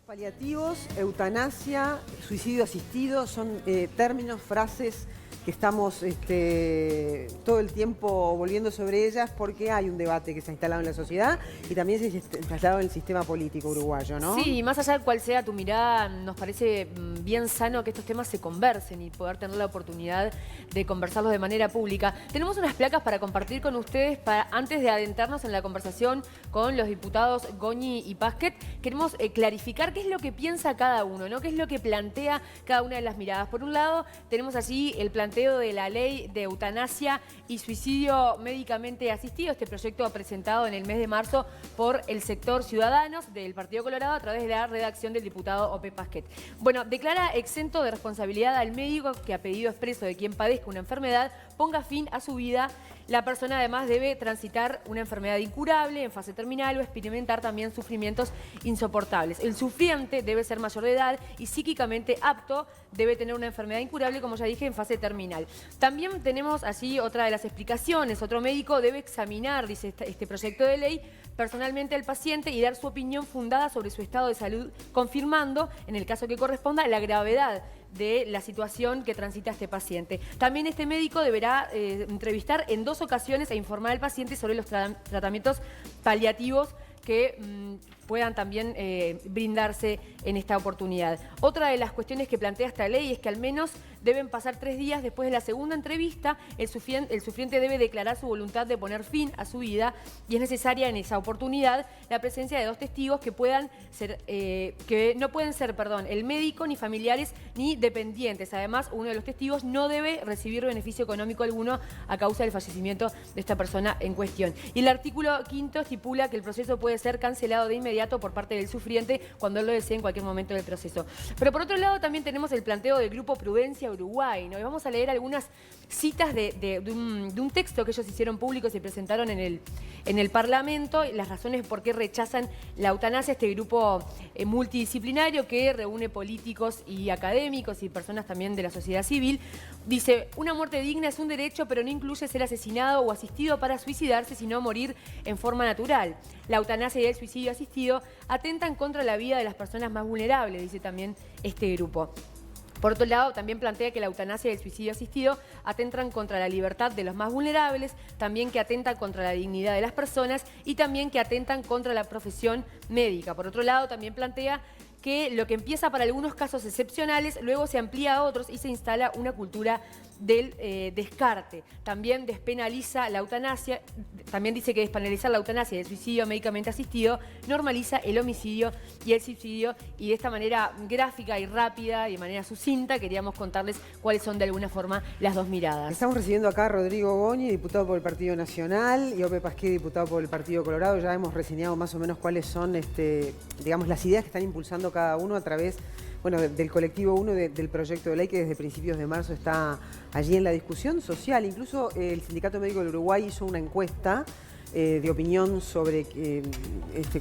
Paliativos, eutanasia, suicidio asistido son términos, frases que estamos todo el tiempo volviendo sobre ellas porque hay un debate que se ha instalado en la sociedad y también se ha instalado en el sistema político uruguayo, ¿no? Sí, más allá de cuál sea tu mirada, nos parece bien sano que estos temas se conversen y poder tener la oportunidad de conversarlos de manera pública. Tenemos unas placas para compartir con ustedes antes de adentrarnos en la conversación con los diputados Goñi y Pasquet. Queremos clarificar qué es lo que piensa cada uno, ¿no? Qué es lo que plantea cada una de las miradas. Por un lado, tenemos allí el planteo de la ley de eutanasia y suicidio médicamente asistido. Este proyecto presentado en el mes de marzo por el sector Ciudadanos del Partido Colorado a través de la redacción del diputado Ope Pasquet. Bueno, declara exento de responsabilidad al médico que a pedido expreso de quien padezca una enfermedad ponga fin a su vida. La persona además debe transitar una enfermedad incurable en fase terminal o experimentar también sufrimientos insoportables. El sufriente debe ser mayor de edad y psíquicamente apto, debe tener una enfermedad incurable, como ya dije, en fase terminal. También tenemos allí otra de las explicaciones. Otro médico debe examinar, dice este proyecto de ley, personalmente al paciente y dar su opinión fundada sobre su estado de salud, confirmando, en el caso que corresponda, la gravedad de la situación que transita este paciente. También este médico deberá entrevistar en 2 ocasiones e informar al paciente sobre los tratamientos paliativos que puedan también brindarse en esta oportunidad. Otra de las cuestiones que plantea esta ley es que al menos deben pasar 3 días después de la segunda entrevista. El sufriente debe declarar su voluntad de poner fin a su vida y es necesaria en esa oportunidad la presencia de 2 testigos que no pueden ser, el médico, ni familiares, ni dependientes. Además, uno de los testigos no debe recibir beneficio económico alguno a causa del fallecimiento de esta persona en cuestión. Y el artículo 5º estipula que el proceso puede ser cancelado de inmediato por parte del sufriente cuando él lo desee en cualquier momento del proceso. Pero por otro lado también tenemos el planteo del Grupo Prudencia Uruguay, ¿no? Y vamos a leer algunas citas de un texto que ellos hicieron público y se presentaron en el Parlamento, y las razones por qué rechazan la eutanasia. Este grupo multidisciplinario que reúne políticos y académicos y personas también de la sociedad civil, dice: una muerte digna es un derecho, pero no incluye ser asesinado o asistido para suicidarse, sino morir en forma natural. La eutanasia y el suicidio asistido atentan contra la vida de las personas más vulnerables, dice también este grupo. Por otro lado, también plantea que la eutanasia y el suicidio asistido atentan contra la libertad de los más vulnerables, también que atentan contra la dignidad de las personas y también que atentan contra la profesión médica. Por otro lado, también plantea que lo que empieza para algunos casos excepcionales, luego se amplía a otros y se instala una cultura del descarte. También despenaliza la eutanasia, también dice que despenalizar la eutanasia y el suicidio médicamente asistido normaliza el homicidio y el suicidio, y de esta manera gráfica y rápida y de manera sucinta queríamos contarles cuáles son de alguna forma las 2 miradas. Estamos recibiendo acá a Rodrigo Goñi, diputado por el Partido Nacional, y Ope Pasquet, diputado por el Partido Colorado. Ya hemos reseñado más o menos cuáles son digamos, las ideas que están impulsando cada uno a través del colectivo 1 del proyecto de ley que desde principios de marzo está allí en la discusión social. Incluso el Sindicato Médico del Uruguay hizo una encuesta de opinión sobre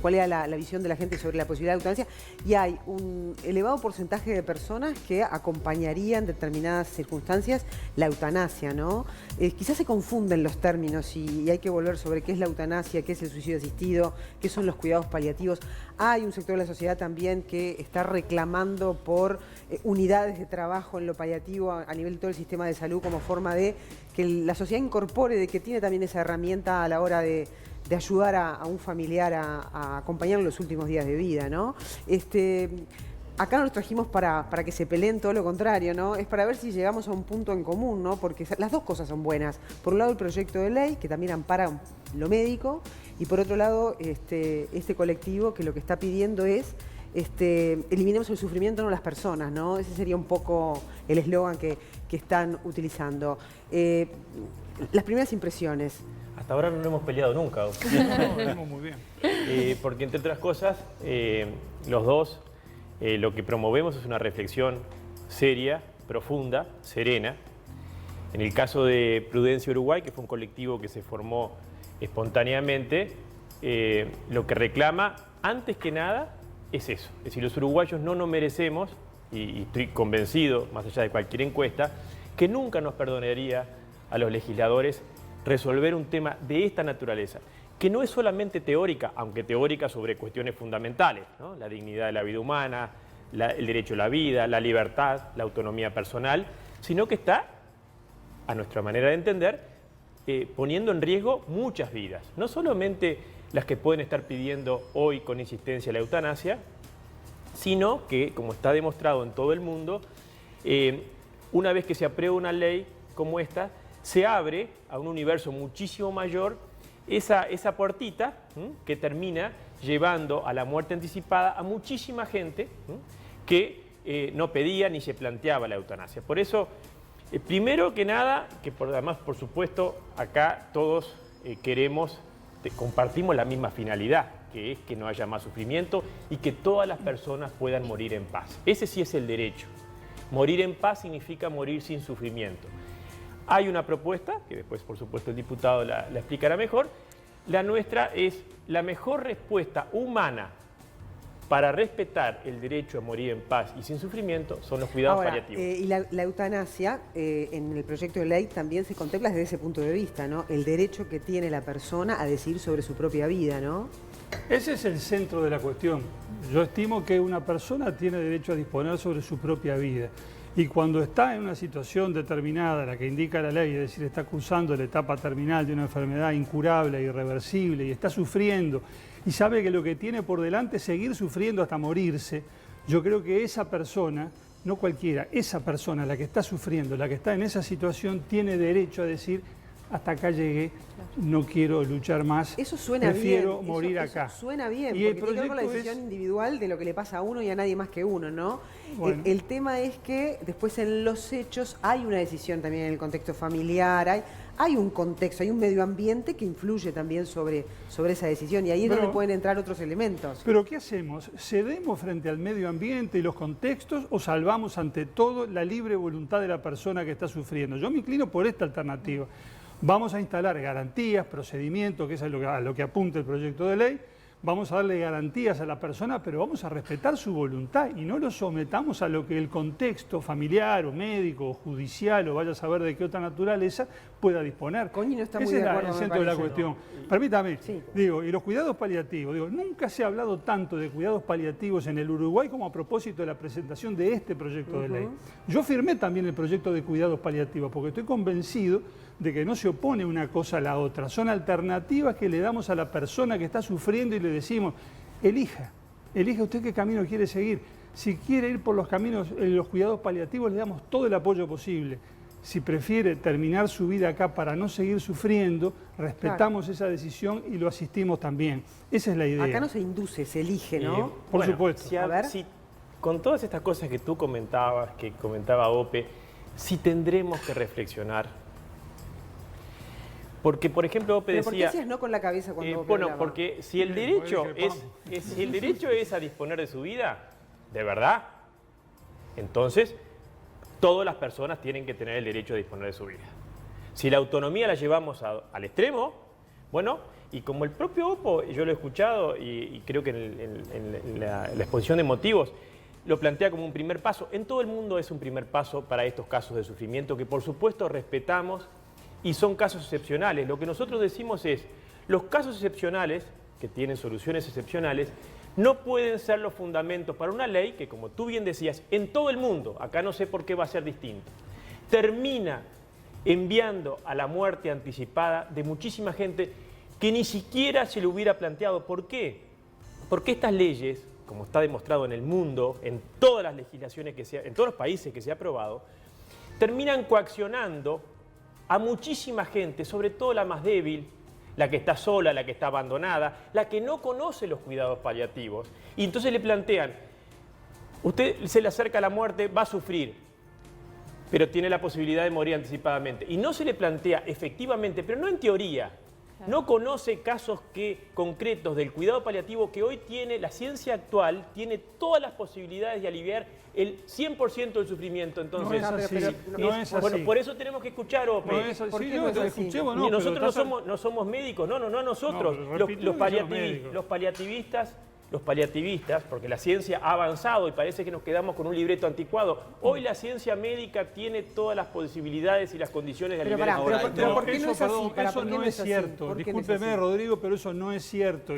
cuál era la visión de la gente sobre la posibilidad de eutanasia, y hay un elevado porcentaje de personas que acompañarían en determinadas circunstancias la eutanasia, ¿no? Quizás se confunden los términos y hay que volver sobre qué es la eutanasia, qué es el suicidio asistido, qué son los cuidados paliativos. Hay un sector de la sociedad también que está reclamando por unidades de trabajo en lo paliativo a nivel de todo el sistema de salud, como forma de que la sociedad incorpore de que tiene también esa herramienta a la hora de ayudar a un familiar a acompañarlo en los últimos días de vida, ¿no? Acá no los trajimos para que se peleen, todo lo contrario, ¿no? Es para ver si llegamos a un punto en común, ¿no? Porque las 2 cosas son buenas. Por un lado, el proyecto de ley, que también ampara lo médico, y por otro lado, este colectivo que lo que está pidiendo es eliminemos el sufrimiento, no las personas, ¿no? Ese sería un poco el eslogan que están utilizando. Las primeras impresiones. Hasta ahora no nos hemos peleado nunca. No, venimos muy bien. Porque entre otras cosas, los dos lo que promovemos es una reflexión seria, profunda, serena. En el caso de Prudencia Uruguay, que fue un colectivo que se formó espontáneamente, lo que reclama, antes que nada, es eso. Es decir, los uruguayos no nos merecemos, y estoy convencido, más allá de cualquier encuesta, que nunca nos perdonaría a los legisladores resolver un tema de esta naturaleza, que no es solamente teórica, aunque teórica sobre cuestiones fundamentales, ¿no? La dignidad de la vida humana, el derecho a la vida, la libertad, la autonomía personal, sino que está, a nuestra manera de entender, poniendo en riesgo muchas vidas, no solamente las que pueden estar pidiendo hoy con insistencia la eutanasia, sino que, como está demostrado en todo el mundo, una vez que se aprueba una ley como esta, se abre a un universo muchísimo mayor esa puertita que termina llevando a la muerte anticipada a muchísima gente que no pedía ni se planteaba la eutanasia. Por eso, primero que nada, que además, por supuesto, acá todos compartimos la misma finalidad, que es que no haya más sufrimiento y que todas las personas puedan morir en paz. Ese sí es el derecho. Morir en paz significa morir sin sufrimiento. Hay una propuesta, que después, por supuesto, el diputado la explicará mejor. La nuestra es la mejor respuesta humana para respetar el derecho a morir en paz y sin sufrimiento son los cuidados paliativos. Y la eutanasia, en el proyecto de ley también se contempla desde ese punto de vista, ¿no? El derecho que tiene la persona a decidir sobre su propia vida, ¿no? Ese es el centro de la cuestión. Yo estimo que una persona tiene derecho a disponer sobre su propia vida. Y cuando está en una situación determinada, la que indica la ley, es decir, está cursando la etapa terminal de una enfermedad incurable, irreversible, y está sufriendo, y sabe que lo que tiene por delante es seguir sufriendo hasta morirse, yo creo que esa persona, no cualquiera, esa persona, la que está sufriendo, la que está en esa situación, tiene derecho a decir, hasta acá llegué, no quiero luchar más, eso suena prefiero bien, morir eso acá. Suena bien, y porque tiene que ver con la decisión individual de lo que le pasa a uno y a nadie más que uno, ¿no? Bueno. El tema es que después en los hechos hay una decisión también en el contexto familiar, hay un contexto, hay un medio ambiente que influye también sobre esa decisión y ahí es donde pueden entrar otros elementos. Pero ¿qué hacemos? ¿Cedemos frente al medio ambiente y los contextos o salvamos ante todo la libre voluntad de la persona que está sufriendo? Yo me inclino por esta alternativa. Vamos a instalar garantías, procedimientos, que es a lo que apunta el proyecto de ley. Vamos a darle garantías a la persona, pero vamos a respetar su voluntad y no lo sometamos a lo que el contexto familiar o médico o judicial o vaya a saber de qué otra naturaleza pueda disponer. Coñi no está muy Ese de es acuerdo, el centro de la cuestión. Permítame, sí. Digo, y los cuidados paliativos, nunca se ha hablado tanto de cuidados paliativos en el Uruguay como a propósito de la presentación de este proyecto de ley. Yo firmé también el proyecto de cuidados paliativos porque estoy convencido de que no se opone una cosa a la otra. Son alternativas que le damos a la persona que está sufriendo y le decimos, elija usted qué camino quiere seguir. Si quiere ir por los caminos, los cuidados paliativos, le damos todo el apoyo posible. Si prefiere terminar su vida acá para no seguir sufriendo, respetamos esa decisión y lo asistimos también. Esa es la idea. Acá no se induce, se elige, ¿no? Por supuesto. Si con todas estas cosas que tú comentabas, que comentaba Ope, si tendremos que reflexionar. Porque, por ejemplo, Ope decía... ¿Por qué decías no con la cabeza cuando Ope hablaba? Porque si el derecho es a disponer de su vida, de verdad, entonces todas las personas tienen que tener el derecho a disponer de su vida. Si la autonomía la llevamos al extremo, bueno, y como el propio Opo, yo lo he escuchado y creo que en la exposición de motivos, lo plantea como un primer paso. En todo el mundo es un primer paso para estos casos de sufrimiento que por supuesto respetamos y son casos excepcionales. Lo que nosotros decimos es, los casos excepcionales, que tienen soluciones excepcionales, no pueden ser los fundamentos para una ley que, como tú bien decías, en todo el mundo, acá no sé por qué va a ser distinto, termina enviando a la muerte anticipada de muchísima gente que ni siquiera se lo hubiera planteado. ¿Por qué? Porque estas leyes, como está demostrado en el mundo, en todas las legislaciones en todos los países que se ha aprobado, terminan coaccionando a muchísima gente, sobre todo la más débil, la que está sola, la que está abandonada, la que no conoce los cuidados paliativos. Y entonces le plantean, usted se le acerca a la muerte, va a sufrir, pero tiene la posibilidad de morir anticipadamente. Y no se le plantea efectivamente, pero no en teoría, no conoce casos concretos del cuidado paliativo que hoy tiene, la ciencia actual, tiene todas las posibilidades de aliviar el 100% del sufrimiento. Entonces, no es así. No es así. Bueno, por eso tenemos que escuchar, Ope. No es así. ¿Por qué Sí, no es así? escuchemos, Nosotros no somos médicos, no nosotros. No, repito, Los paliativistas los paliativistas, porque la ciencia ha avanzado y parece que nos quedamos con un libreto anticuado. Hoy la ciencia médica tiene todas las posibilidades y las condiciones de Pero alimentar. pero ¿por qué no es así? Eso no es cierto. Discúlpeme, Rodrigo, pero eso no es cierto.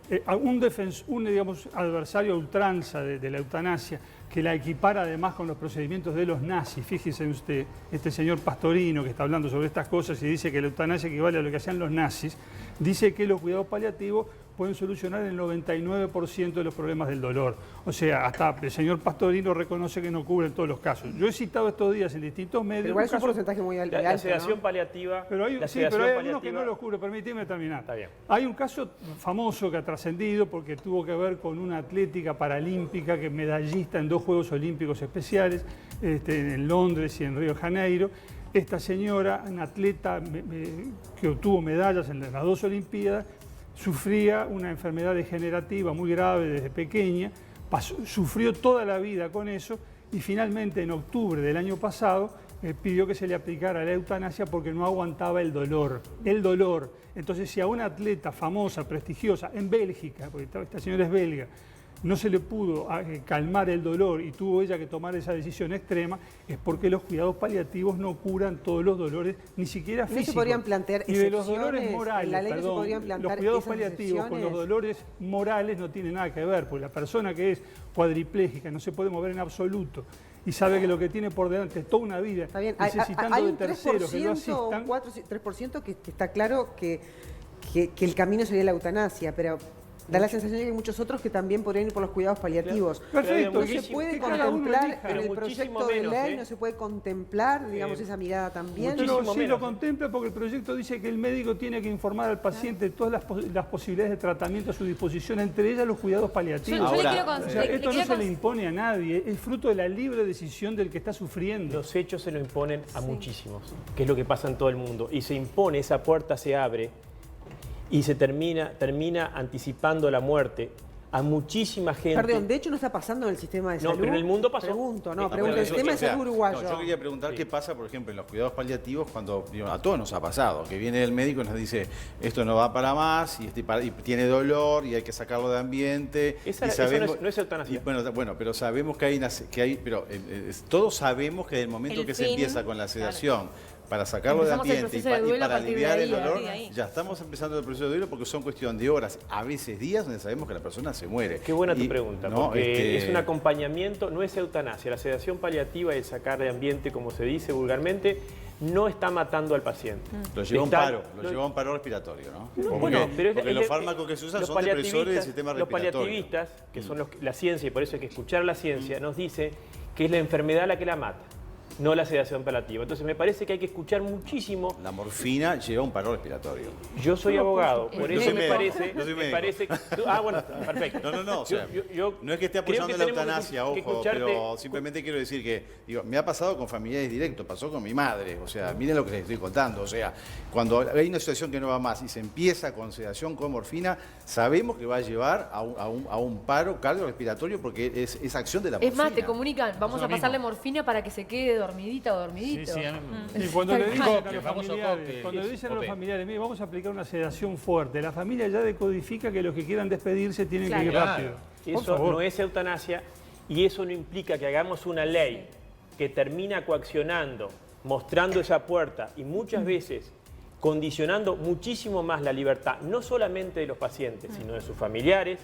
Digamos, adversario a ultranza de la eutanasia, que la equipara además con los procedimientos de los nazis. Fíjese usted, este señor Pastorino que está hablando sobre estas cosas y dice que la eutanasia equivale a lo que hacían los nazis, dice que los cuidados paliativos pueden solucionar el 99% de los problemas del dolor. O sea, hasta el señor Pastorino reconoce que no cubren todos los casos. Yo he citado estos días en distintos medios... Pero igual es un porcentaje muy alto, la sedación paliativa... ¿no? Pero hay algunos que no los cubre, permíteme terminar. Está bien. Hay un caso famoso que ha trascendido porque tuvo que ver con una atlética paralímpica que es medallista en 2 Juegos Olímpicos especiales, en Londres y en Río de Janeiro. Esta señora, una atleta que obtuvo medallas en las 2 Olimpiadas, sufría una enfermedad degenerativa muy grave desde pequeña, sufrió toda la vida con eso y finalmente en octubre del año pasado pidió que se le aplicara la eutanasia porque no aguantaba el dolor. El dolor. Entonces, si a una atleta famosa, prestigiosa, en Bélgica, porque esta señora es belga, no se le pudo calmar el dolor y tuvo ella que tomar esa decisión extrema, es porque los cuidados paliativos no curan todos los dolores, ni siquiera físicos. ¿No se podrían plantear y de los dolores morales, en la ley perdón, se podrían plantear los cuidados esas paliativos con los excepciones? dolores morales no tienen nada que ver, porque la persona que es cuadriplégica no se puede mover en absoluto y sabe que lo que tiene por delante es toda una vida Está bien. necesitando Hay de un 3%, terceros que lo asistan. un 3% que está claro que el camino sería la eutanasia, pero da la sensación de que hay muchos otros que también podrían ir por los cuidados paliativos. Perfecto. No se puede que cada uno contemplar elija. en el Pero proyecto muchísimo de menos, ley, no se puede contemplar, digamos, esa mirada también. Pero Muchísimo sí menos. lo contempla porque el proyecto dice que el médico tiene que informar al paciente de todas las posibilidades de tratamiento a su disposición, entre ellas los cuidados paliativos. Yo le Ahora, quiero O sea, esto no se le impone a nadie, es fruto de la libre decisión del que está sufriendo. Los hechos se lo imponen a muchísimos, que es lo que pasa en todo el mundo. Y se impone, esa puerta se abre y se termina anticipando la muerte a muchísima gente. Perdón, de hecho no está pasando en el sistema de salud. No, pero en el mundo pasó. Pregunto, Bueno, el eso, sistema de o sea, salud uruguayo. no, yo quería preguntar qué pasa, por ejemplo, en los cuidados paliativos, cuando a todos nos ha pasado, que viene el médico y nos dice, esto no va para más, y tiene dolor, y hay que sacarlo de ambiente. Esa y sabemos, no es eutanasia. Bueno, pero sabemos que todos sabemos que del momento El que se fin, empieza con la sedación, para sacarlo de Empezamos el ambiente y proceso de duelo para a partir de aliviar ahí, el a dolor, partir de ahí. ya estamos empezando el proceso de duelo porque son cuestión de horas, a veces días, donde sabemos que la persona se muere. Qué buena tu Y, pregunta, ¿no? porque es un acompañamiento, no es eutanasia. La sedación paliativa, el sacar de ambiente, como se dice vulgarmente, no está matando al paciente. Lo lleva a un Está- paro, lo lleva a un paro respiratorio, ¿no? No, Porque- bueno, pero porque los fármacos que se usan los son depresores del paliativistas- sistema Los respiratorio. paliativistas, que son la ciencia, y por eso hay que escuchar la ciencia, nos dice que es la enfermedad la que la mata, no la sedación paliativa. Entonces me parece que hay que escuchar muchísimo. La morfina lleva a un paro respiratorio. Yo soy abogado, por Yo eso soy me médico, parece... yo soy me médico. parece Bueno, perfecto. No, o sea, Yo no es que esté creo apoyando que la tenemos eutanasia, que ojo, escucharte. pero simplemente quiero decir que, me ha pasado con familiares directos, pasó con mi madre, o sea, miren lo que les estoy contando, o sea, cuando hay una situación que no va más y se empieza con sedación con morfina, sabemos que va a llevar a un paro cardiorrespiratorio porque es acción de la morfina. Es más, te comunican, vamos lo a pasarle mismo. morfina para que se quede dormidita o dormidito. Sí, sí, Y cuando le dicen a Coque, los el famoso familiares, coque. cuando le dicen a los Cope. familiares, mire, vamos a aplicar una sedación fuerte, la familia ya decodifica que los que quieran despedirse tienen que ir Claro. rápido. Por Eso favor. no es eutanasia y eso no implica que hagamos una ley que termina coaccionando, mostrando esa puerta y muchas veces condicionando muchísimo más la libertad, no solamente de los pacientes, sino de sus familiares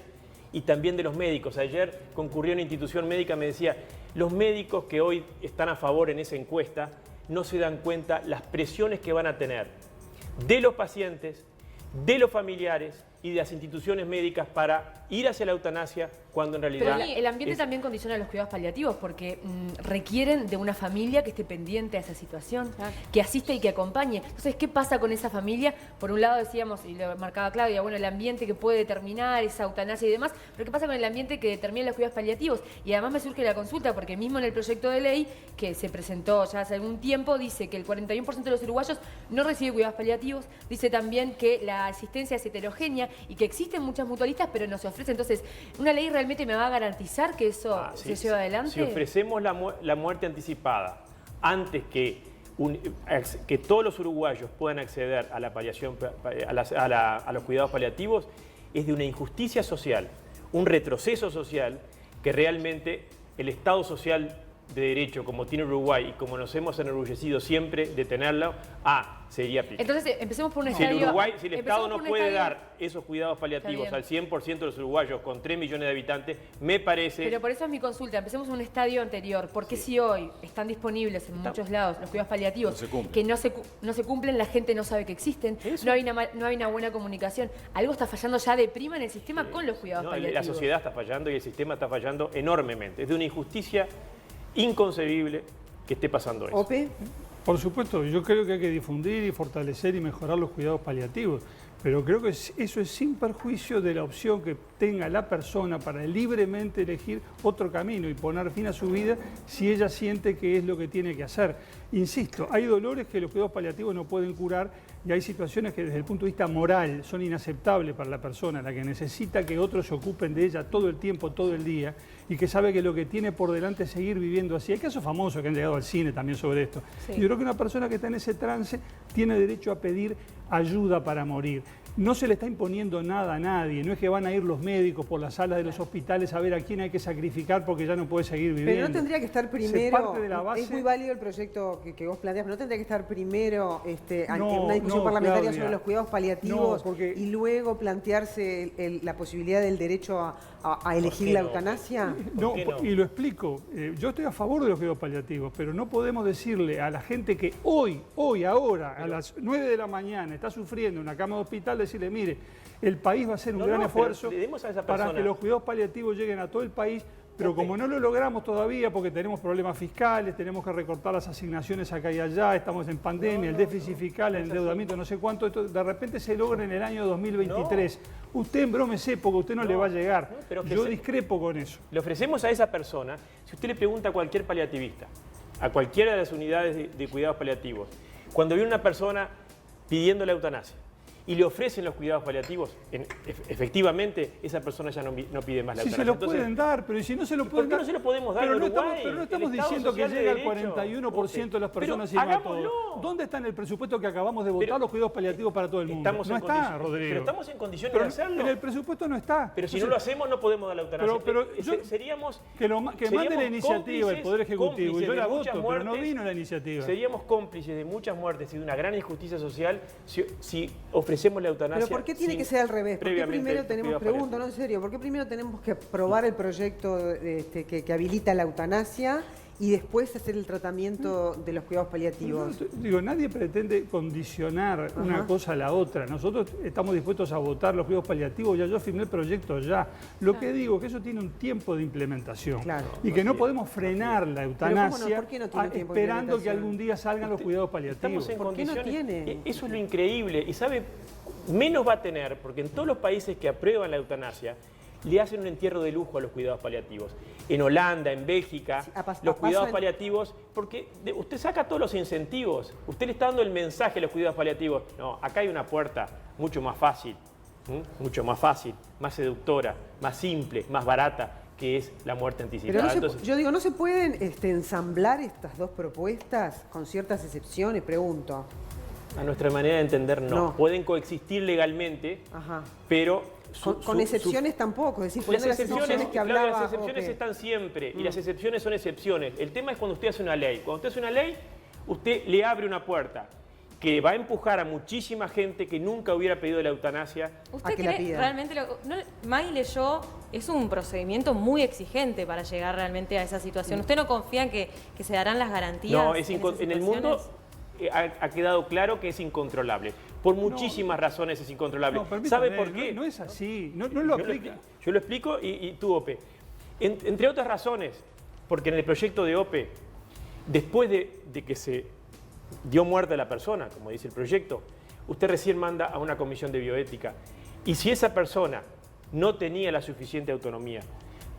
y también de los médicos. Ayer concurrió a una institución médica, me decía, los médicos que hoy están a favor en esa encuesta no se dan cuenta las presiones que van a tener de los pacientes, de los familiares y de las instituciones médicas para ir hacia la eutanasia cuando en Pero realidad... el ambiente es- también condiciona los cuidados paliativos porque requieren de una familia que esté pendiente a esa situación, que asista y que acompañe. Entonces, ¿qué pasa con esa familia? Por un lado decíamos, y lo marcaba Claudia, bueno, el ambiente que puede determinar esa eutanasia y demás, pero ¿qué pasa con el ambiente que determina los cuidados paliativos? Y además me surge la consulta porque mismo en el proyecto de ley que se presentó ya hace algún tiempo dice que el 41% de los uruguayos no recibe cuidados paliativos, dice también que la asistencia es heterogénea y que existen muchas mutualistas pero no se ofrece. Entonces, ¿una ley realmente me va a garantizar que eso se lleva adelante? Si ofrecemos la muerte anticipada antes que todos los uruguayos puedan acceder a la paliación, a los cuidados paliativos, es de una injusticia social, un retroceso social que realmente el Estado social de derecho como tiene Uruguay y como nos hemos enorgullecido siempre de tenerlo, sería aplicar. Entonces, empecemos por un Si estadio... si el Estado no puede dar esos cuidados paliativos Está al 100% de los uruguayos con 3 millones de habitantes, me parece... Pero por eso es mi consulta, empecemos en un estadio anterior. Porque si hoy están disponibles en muchos lados los cuidados paliativos que no se cumplen, la gente no sabe que existen, no hay una buena comunicación? Algo está fallando ya de prima en el sistema con los cuidados paliativos. La sociedad está fallando y el sistema está fallando enormemente. Es de una injusticia inconcebible que esté pasando eso. ¿Ope? Por supuesto, yo creo que hay que difundir y fortalecer y mejorar los cuidados paliativos, pero creo que eso es sin perjuicio de la opción que tenga la persona para libremente elegir otro camino y poner fin a su vida si ella siente que es lo que tiene que hacer. Insisto, hay dolores que los cuidados paliativos no pueden curar y hay situaciones que desde el punto de vista moral son inaceptables para la persona, la que necesita que otros se ocupen de ella todo el tiempo, todo el día, y que sabe que lo que tiene por delante es seguir viviendo así. Hay casos famosos que han llegado al cine también sobre esto. Sí. Yo creo que una persona que está en ese trance tiene derecho a pedir ayuda para morir. No se le está imponiendo nada a nadie, no es que van a ir los médicos por las salas de los hospitales a ver a quién hay que sacrificar porque ya no puede seguir viviendo. Pero no tendría que estar primero, Se parte de la base... es muy válido el proyecto que vos planteás, pero no tendría que estar primero No, una discusión parlamentaria Claudia, sobre los cuidados paliativos y luego plantearse la posibilidad del derecho a elegir la eutanasia. No, y lo explico. Yo estoy a favor de los cuidados paliativos, pero no podemos decirle a la gente que ahora, a las 9 de la mañana, está sufriendo en una cama de hospital, decirle, mire, el país va a hacer un gran esfuerzo para que los cuidados paliativos lleguen a todo el país, pero como no lo logramos todavía porque tenemos problemas fiscales, tenemos que recortar las asignaciones acá y allá, estamos en pandemia, el déficit fiscal, el endeudamiento, no sé cuánto, esto de repente se logra en el año 2023. Usted embrómese porque a usted no le va a llegar. Yo discrepo con eso. Le ofrecemos a esa persona, si usted le pregunta a cualquier paliativista, a cualquiera de las unidades de cuidados paliativos, cuando viene una persona pidiendo la eutanasia, y le ofrecen los cuidados paliativos, efectivamente esa persona ya no pide más la eutanasia. Si se lo pueden dar, pero si no se lo pueden dar... ¿Por qué no se lo podemos dar pero en Uruguay? Pero no estamos diciendo que llega al 41% de las personas y no a todos. ¿Dónde está en el presupuesto que acabamos de votar los cuidados paliativos para todo el mundo? No está, Rodrigo. Pero estamos en condiciones de hacerlo. En el presupuesto no está. Pero si no lo hacemos no podemos dar la eutanasia. Seríamos que mande la iniciativa el Poder Ejecutivo. Y yo la voto, pero no vino la iniciativa. Seríamos cómplices de muchas muertes y de una gran injusticia social si ofrecemos la eutanasia. ¿Por qué tiene que ser al revés? ¿Por qué primero tenemos, pregunto, no en serio, ¿por qué primero tenemos que aprobar el proyecto que habilita la eutanasia y después hacer el tratamiento de los cuidados paliativos? Digo, nadie pretende condicionar una cosa a la otra. Nosotros estamos dispuestos a votar los cuidados paliativos, ya yo firmé el proyecto ya. Lo que digo es que eso tiene un tiempo de implementación y que no podemos frenar la eutanasia esperando que algún día salgan los cuidados paliativos. Estamos en condiciones. ¿Por qué no tiene? Eso es lo increíble. Y sabe, menos va a tener, porque en todos los países que aprueban la eutanasia, le hacen un entierro de lujo a los cuidados paliativos. En Holanda, en Bélgica, los cuidados paliativos, porque usted saca todos los incentivos, usted le está dando el mensaje a los cuidados paliativos. No, acá hay una puerta mucho más fácil, más seductora, más simple, más barata, que es la muerte anticipada. Pero yo digo, ¿no se pueden ensamblar estas dos propuestas con ciertas excepciones? Pregunto. A nuestra manera de entender, no. Pueden coexistir legalmente, pero... Con excepciones tampoco, es decir, las excepciones que hablaba... Las excepciones están siempre, y las excepciones son excepciones. El tema es cuando usted hace una ley. Cuando usted hace una ley, usted le abre una puerta que va a empujar a muchísima gente que nunca hubiera pedido la eutanasia. ¿Usted cree realmente, Maggie leyó, es un procedimiento muy exigente para llegar realmente a esa situación? ¿Usted no confía en que se darán las garantías? No, en el mundo ha quedado claro que es incontrolable. Por muchísimas razones es incontrolable. ¿Sabe por qué? No es así, no lo aplica. Yo lo explico y tú, Ope. Entre otras razones, porque en el proyecto de Ope, después de que se dio muerte a la persona, como dice el proyecto, usted recién manda a una comisión de bioética. Y si esa persona no tenía la suficiente autonomía,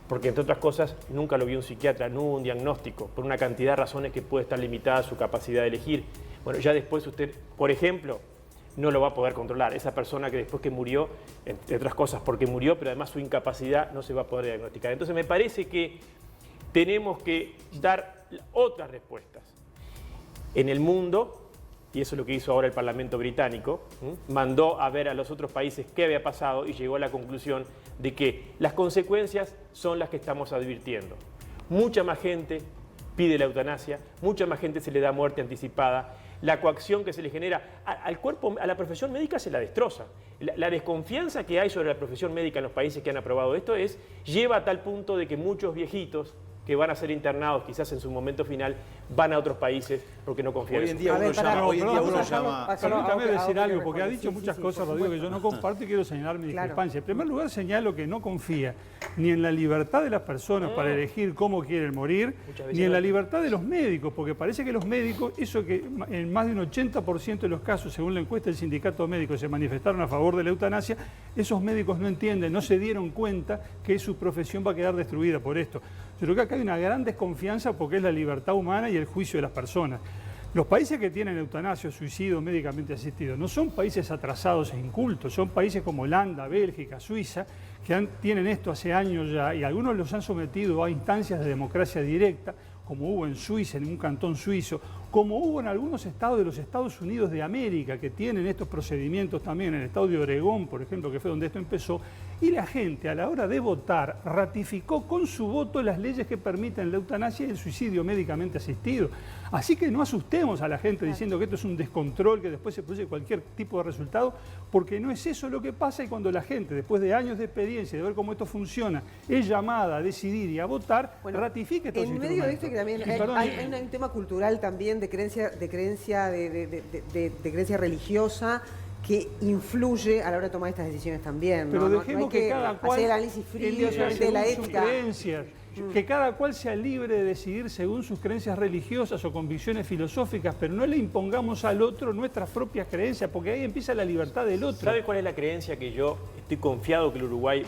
porque entre otras cosas nunca lo vio un psiquiatra, no hubo un diagnóstico, por una cantidad de razones que puede estar limitada su capacidad de elegir. Bueno, ya después usted, por ejemplo, no lo va a poder controlar. Esa persona que después que murió, entre otras cosas porque murió, pero además su incapacidad no se va a poder diagnosticar. Entonces me parece que tenemos que dar otras respuestas. En el mundo, y eso es lo que hizo ahora el Parlamento británico, mandó a ver a los otros países qué había pasado y llegó a la conclusión de que las consecuencias son las que estamos advirtiendo. Mucha más gente pide la eutanasia, mucha más gente se le da muerte anticipada, la coacción que se le genera al cuerpo, a la profesión médica se la destroza. La desconfianza que hay sobre la profesión médica en los países que han aprobado esto lleva a tal punto de que muchos viejitos que van a ser internados quizás en su momento final, van a otros países porque no confían Hoy en día uno llama... Permítame decir algo, porque ha dicho muchas cosas, Rodrigo, que yo no comparto y quiero señalar mi discrepancia. En primer lugar, señalo que no confía ni en la libertad de las personas para elegir cómo quieren morir, ni en la libertad de los médicos, porque parece que los médicos, eso que en más de un 80% de los casos, según la encuesta del sindicato médico, se manifestaron a favor de la eutanasia, esos médicos no entienden, no se dieron cuenta que su profesión va a quedar destruida por esto. Yo creo que acá hay una gran desconfianza porque es la libertad humana y el juicio de las personas. Los países que tienen eutanasia o suicidio médicamente asistido no son países atrasados e incultos, son países como Holanda, Bélgica, Suiza, que tienen esto hace años ya y algunos los han sometido a instancias de democracia directa, como hubo en Suiza, en un cantón suizo, como hubo en algunos estados de los Estados Unidos de América, que tienen estos procedimientos también, en el estado de Oregón, por ejemplo, que fue donde esto empezó, y la gente a la hora de votar ratificó con su voto las leyes que permiten la eutanasia y el suicidio médicamente asistido. Así que no asustemos a la gente diciendo que esto es un descontrol, que después se produce cualquier tipo de resultado, porque no es eso lo que pasa y cuando la gente, después de años de experiencia, de ver cómo esto funciona, es llamada a decidir y a votar, ratifique estos instrumentos. En medio de esto que también hay un tema cultural también de creencia religiosa que influye a la hora de tomar estas decisiones también. Pero ¿no? dejemos no hay que cada cual hacer análisis frío de la ética. Que cada cual sea libre de decidir según sus creencias religiosas o convicciones filosóficas, pero no le impongamos al otro nuestras propias creencias, porque ahí empieza la libertad del otro. ¿Sabe cuál es la creencia que yo estoy confiado que el Uruguay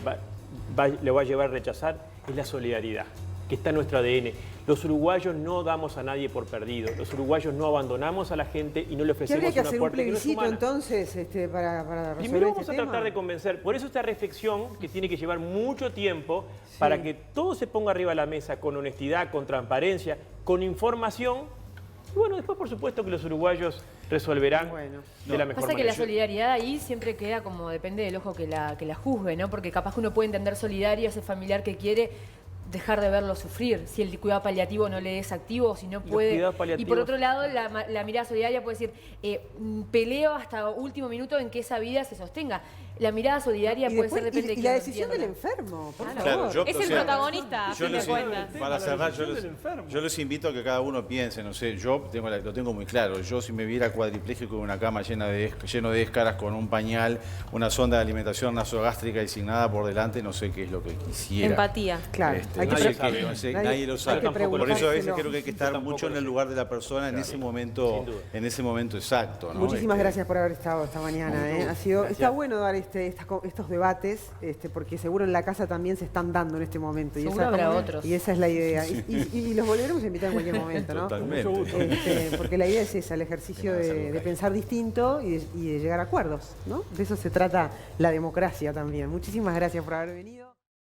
le va a llevar a rechazar? Es la solidaridad, que está en nuestro ADN. Los uruguayos no damos a nadie por perdido. Los uruguayos no abandonamos a la gente y no le ofrecemos una puerta que no es humana. ¿Habría que hacer un plebiscito entonces para resolver Primero vamos este a tratar tema? de convencer. Por eso esta reflexión, que tiene que llevar mucho tiempo, para que todo se ponga arriba de la mesa con honestidad, con transparencia, con información. Y bueno, después por supuesto que los uruguayos resolverán de la mejor Pasa que manera. la solidaridad ahí siempre queda como depende del ojo que la juzgue, ¿no? Porque capaz que uno puede entender solidario a ese familiar que quiere dejar de verlo sufrir, si el cuidado paliativo no le es activo, si no puede. Y por otro lado, la mirada solidaria puede decir, peleo hasta último minuto en que esa vida se sostenga. La mirada solidaria puede ser depende de quién la lo decisión del entienda. enfermo, por Claro, favor. Es el protagonista, a fin de cuentas. Para cerrar, yo les invito a que cada uno piense, no sé, yo lo tengo muy claro, yo si me viera cuadripléjico en una cama lleno de escaras, con un pañal, una sonda de alimentación nasogástrica designada por delante, no sé qué es lo que quisiera. Empatía. Claro, nadie lo sabe. Por eso a veces creo que hay que estar Tampoco mucho en el lugar de la persona en ese momento exacto. ¿no? Muchísimas gracias por haber estado esta mañana. Está bueno dar estos debates, porque seguro en la casa también se están dando en este momento. Seguro habrá otros. Y esa es la idea. Y los volveremos a invitar en cualquier momento, ¿no? Totalmente. Porque la idea es esa, el ejercicio de pensar distinto y de llegar a acuerdos, ¿no? De eso se trata la democracia también. Muchísimas gracias por haber venido.